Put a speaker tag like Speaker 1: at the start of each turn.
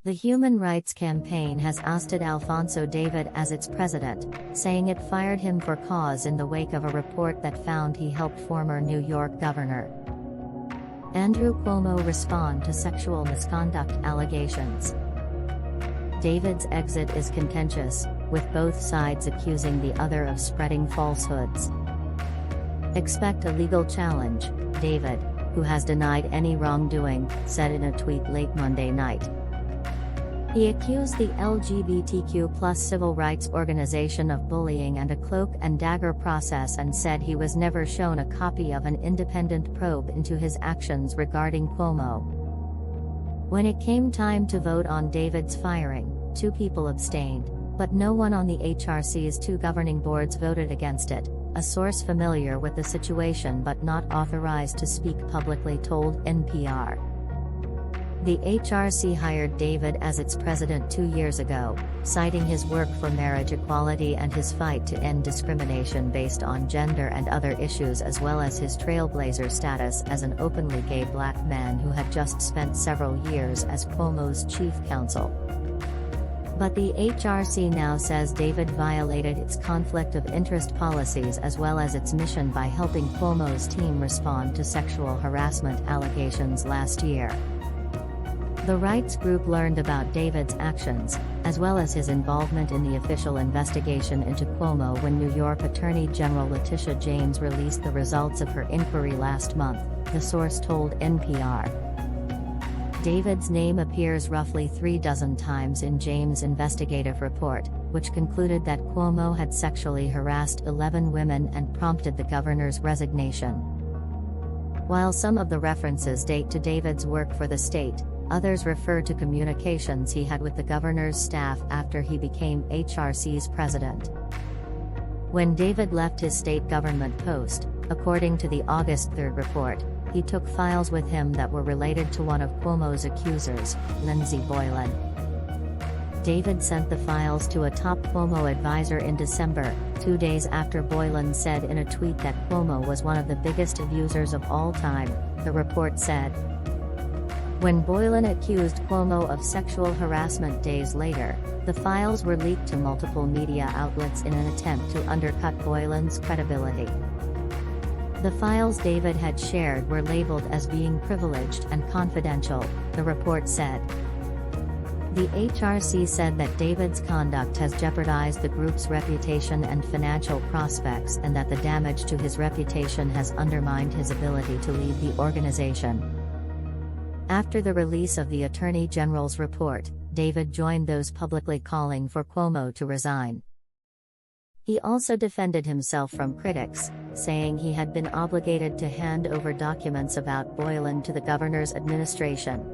Speaker 1: The Human Rights Campaign has ousted Alphonso David as its president, saying it fired him for cause in the wake of a report that found he helped former New York Governor Andrew Cuomo respond to sexual misconduct allegations. David's exit is contentious, with both sides accusing the other of spreading falsehoods. Expect a legal challenge, David, who has denied any wrongdoing, said in a tweet late Monday night. He accused the LGBTQ+ civil rights organization of bullying and a cloak and dagger process and said he was never shown a copy of an independent probe into his actions regarding Cuomo. When it came time to vote on David's firing, 2 people abstained, but no one on the HRC's 2 governing boards voted against it, a source familiar with the situation but not authorized to speak publicly told NPR. The HRC hired David as its president 2 years ago, citing his work for marriage equality and his fight to end discrimination based on gender and other issues, as well as his trailblazer status as an openly gay black man who had just spent several years as Cuomo's chief counsel. But the HRC now says David violated its conflict of interest policies as well as its mission by helping Cuomo's team respond to sexual harassment allegations last year. The rights group learned about David's actions, as well as his involvement in the official investigation into Cuomo when New York Attorney General Letitia James released the results of her inquiry last month, the source told NPR. David's name appears roughly 36 times in James' investigative report, which concluded that Cuomo had sexually harassed 11 women and prompted the governor's resignation. While some of the references date to David's work for the state, others refer to communications he had with the governor's staff after he became HRC's president. When David left his state government post, according to the August 3 report, he took files with him that were related to one of Cuomo's accusers, Lindsey Boylan. David sent the files to a top Cuomo advisor in December, 2 days after Boylan said in a tweet that Cuomo was one of the biggest abusers of all time, the report said. When Boylan accused Cuomo of sexual harassment days later, the files were leaked to multiple media outlets in an attempt to undercut Boylan's credibility. The files David had shared were labeled as being privileged and confidential, the report said. The HRC said that David's conduct has jeopardized the group's reputation and financial prospects and that the damage to his reputation has undermined his ability to lead the organization. After the release of the Attorney General's report, David joined those publicly calling for Cuomo to resign. He also defended himself from critics, saying he had been obligated to hand over documents about Boylan to the governor's administration.